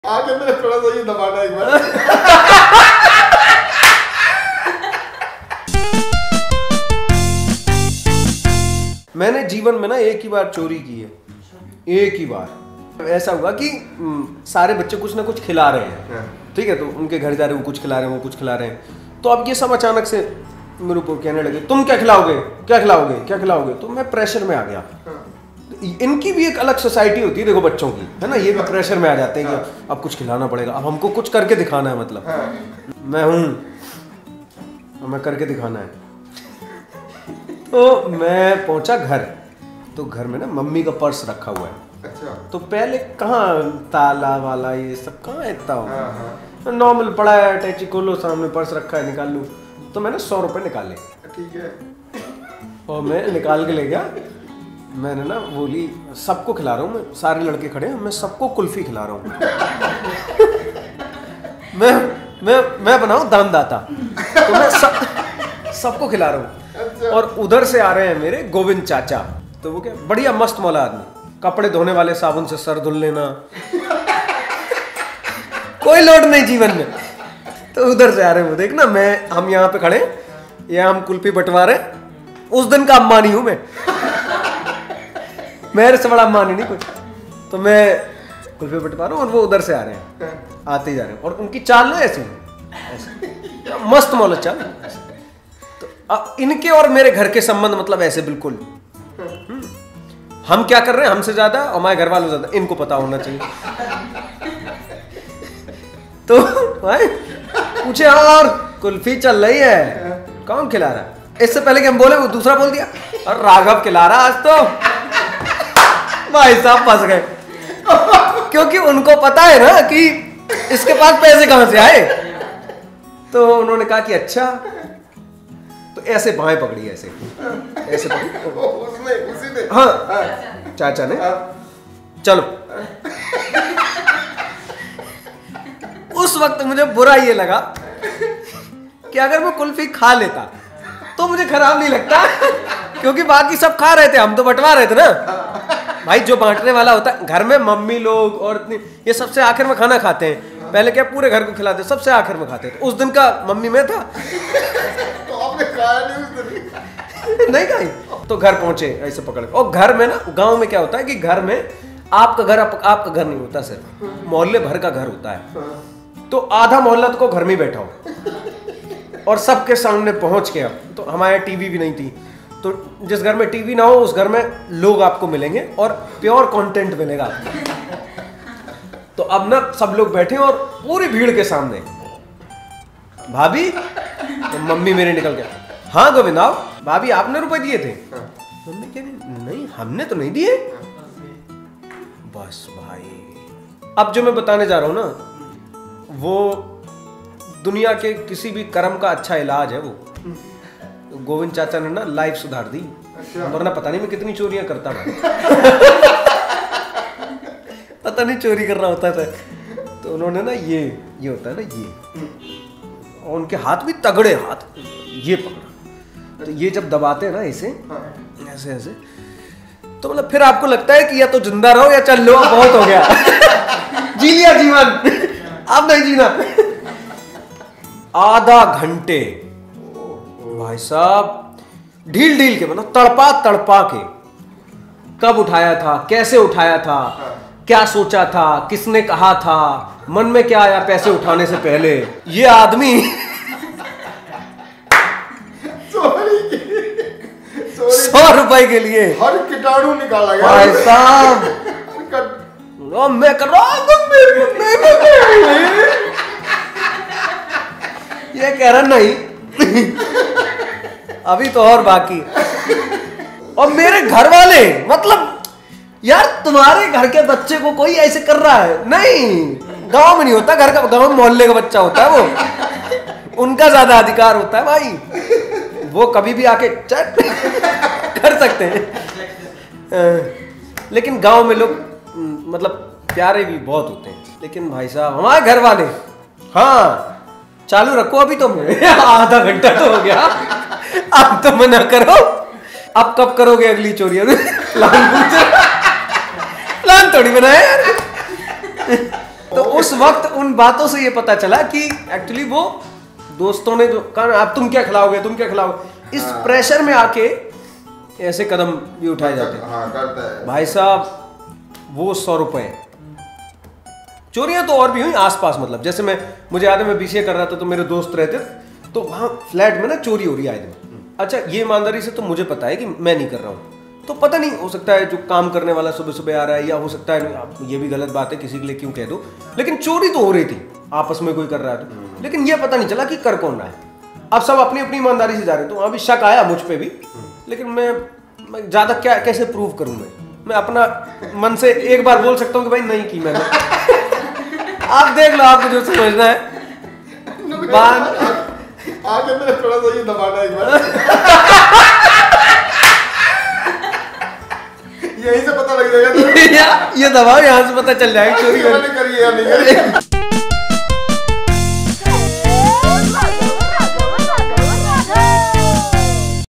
आगे मेरे थोड़ा सा ये दबाना एक बार। मैंने जीवन में ना एक ही बार चोरी की है, एक ही बार। ऐसा हुआ कि सारे बच्चे कुछ ना कुछ खिला रहे हैं, ठीक है, तो उनके घर जा रहे हैं, वो कुछ खिला रहे हैं, वो कुछ खिला रहे हैं। तो अब ये सब अचानक से मेरे ऊपर कहने लगे, तुम क्या खिलाओगे, क्या खिलाओगे, क्या खिलाओगे। तो मैं प्रेशर में आ गया। इनकी भी एक अलग सोसाइटी होती है, देखो बच्चों की, है ना, ये भी प्रेशर में आ जाते हैं कि अब कुछ खिलाना पड़ेगा, अब हमको कुछ करके दिखाना है, मतलब मैं हूँ, मैं करके दिखाना है। तो मैं पहुंचा घर, तो घर में ना मम्मी का पर्स रखा हुआ है। अच्छा। तो पहले कहाँ ताला वाला ये सब कहाँ इतना हो, नॉर्मल पड़ा है, अटैची खोलो, सामने पर्स रखा है, निकाल लूँ। तो मैंने 100 रुपये निकाले, ठीक है, और मैं निकाल के ले गया। मैंने ना बोली सबको खिला रहा हूँ मैं, सारे लड़के खड़े हैं, मैं सबको कुल्फी खिला रहा हूँ। मैं बनाऊँ दानदाता, तो मैं सबको खिला रहा हूँ। अच्छा। और उधर से आ रहे हैं मेरे गोविंद चाचा, तो वो क्या बढ़िया मस्त मौला आदमी, कपड़े धोने वाले साबुन से सर धुल लेना, कोई लोड नहीं जीवन में। तो उधर से आ रहे हैं वो, देखना हम यहाँ पे खड़े, यहाँ हम कुल्फी बंटवा रहे। उस दिन का अम्मा नहीं हूं मैं, मेरे से बड़ा अम्मा नहीं कुछ। तो मैं कुल्फी बंटवा रहा हूँ और वो उधर से आ रहे हैं, आते ही जा रहे हैं। और उनकी चाल ना ऐसी मस्त मौला चाल। तो अब इनके और मेरे घर के संबंध मतलब ऐसे बिल्कुल, हम क्या कर रहे हैं हमसे ज्यादा, और हमारे घर वालों ज्यादा, इनको पता होना चाहिए। तो भाई पूछे और कुल्फी चल रही है, कौन खिला रहा है। इससे पहले कि हम बोले वो दूसरा बोल दिया, और राघव खिला रहा आज। तो भाई साहब फंस गए, क्योंकि उनको पता है ना कि इसके पास पैसे कहां से आए। तो उन्होंने कहा कि अच्छा, तो ऐसे बाहें पकड़ी, ऐसे पकड़ी उसने, उसी ने, हाँ चाचा ने, चलो। उस वक्त मुझे बुरा ये लगा कि अगर मैं कुल्फी खा लेता तो मुझे खराब नहीं लगता, क्योंकि बाकी सब खा रहे थे, हम तो बंटवा रहे थे ना। भाई जो बांटने वाला होता है, घर में मम्मी लोग और ये सबसे आखिर में खाना खाते हैं, पहले क्या पूरे घर को खिलाते, सबसे आखिर में खाते थे। उस दिन का मम्मी में था। तो आपने खाया नहीं उस दिन? नहीं खाई। तो घर पहुंचे ऐसे पकड़, और घर में ना, गांव में क्या होता है कि घर में आपका घर नहीं होता, सिर्फ मोहल्ले भर का घर होता है। तो आधा मोहल्ला तो घर में बैठा हो, और सबके सामने पहुंच के। अब तो हमारे टीवी भी नहीं थी, तो जिस घर में टीवी ना हो उस घर में लोग आपको मिलेंगे और प्योर कंटेंट मिलेगा आपको। तो अब ना सब लोग बैठे और पूरी भीड़ के सामने, भाभी, तो मम्मी मेरे निकल गया, हाँ गोविंद आओ, भाभी आपने रुपए दिए थे? मम्मी कह रही नहीं हमने तो नहीं दिए। बस भाई, अब जो मैं बताने जा रहा हूं ना, वो दुनिया के किसी भी कर्म का अच्छा इलाज है। वो गोविंद चाचा ने ना लाइफ सुधार दी, वरना पता नहीं मैं कितनी चोरियां करता था। पता नहीं चोरी कर रहा होता था। तो उन्होंने ना ये होता है ना, ये, और उनके हाथ भी तगड़े हाथ, ये पकड़ा। तो ये जब दबाते हैं ना ऐसे ऐसे ऐसे, तो मतलब फिर आपको लगता है कि या तो जिंदा रहो या चल लो, बहुत हो गया, जी लिया जीवन, अब नहीं जीना। आधा घंटे भाई साहब ढील के, मतलब तड़पा के, कब उठाया था, कैसे उठाया था, क्या सोचा था, किसने कहा था, मन में क्या आया पैसे उठाने से पहले। ये आदमी 100 रुपए के लिए हर कीटाणु निकाला गया भाई साहब। मैं कर रहा ये कह रहा नहीं, अभी तो और बाकी। और मेरे घर वाले, मतलब यार तुम्हारे घर के बच्चे को कोई ऐसे कर रहा है, नहीं, गांव में नहीं होता, घर का, गांव में मोहल्ले का बच्चा होता है वो, उनका ज्यादा अधिकार होता है भाई, वो कभी भी आके चेक कर सकते हैं। लेकिन गांव में लोग मतलब प्यारे भी बहुत होते हैं। लेकिन भाई साहब हमारे घर वाले, हाँ चालू रखो अभी तो, आधा घंटा तो हो गया, अब तो मना करो, अब कब करोगे अगली चोरी? प्लान थोड़ी बनाया यार। तो उस वक्त उन बातों से ये पता चला कि एक्चुअली वो दोस्तों ने जो कहा आप तुम क्या खिलाओगे, तुम क्या खिलाओगे, इस प्रेशर में आके ऐसे कदम भी उठाए जाते हैं। हाँ, करता है भाई साहब वो 100 रुपए चोरियां तो और भी हुई आसपास, मतलब जैसे मुझे याद है मैं बीसीए कर रहा था तो मेरे दोस्त रहते थे, तो वहाँ फ्लैट में ना चोरी हो रही है आए दिन। अच्छा ये ईमानदारी से तो मुझे पता है कि मैं नहीं कर रहा हूँ, तो पता नहीं हो सकता है जो काम करने वाला सुबह सुबह आ रहा है, या हो सकता है आप ये भी गलत बात है किसी के लिए क्यों कह दो, लेकिन चोरी तो हो रही थी आपस में कोई कर रहा है तो, लेकिन ये पता नहीं चला कि कर कौन रहा है। अब सब अपनी अपनी ईमानदारी से जा रहे हैं, तो वहाँ भी शक आया मुझ पे भी, लेकिन मैं ज्यादा क्या कैसे प्रूव करूँ, मैं अपना मन से एक बार बोल सकता हूँ कि भाई नहीं की मैंने। आप देख लो, आपको जो समझना है। आगे मेरा थोड़ा सा ये दबाना एक बार। यहीं से पता लग जाएगा। ये दबाओ, यहाँ से पता चल जाएगा चोरी मैंने करी है या नहीं करी।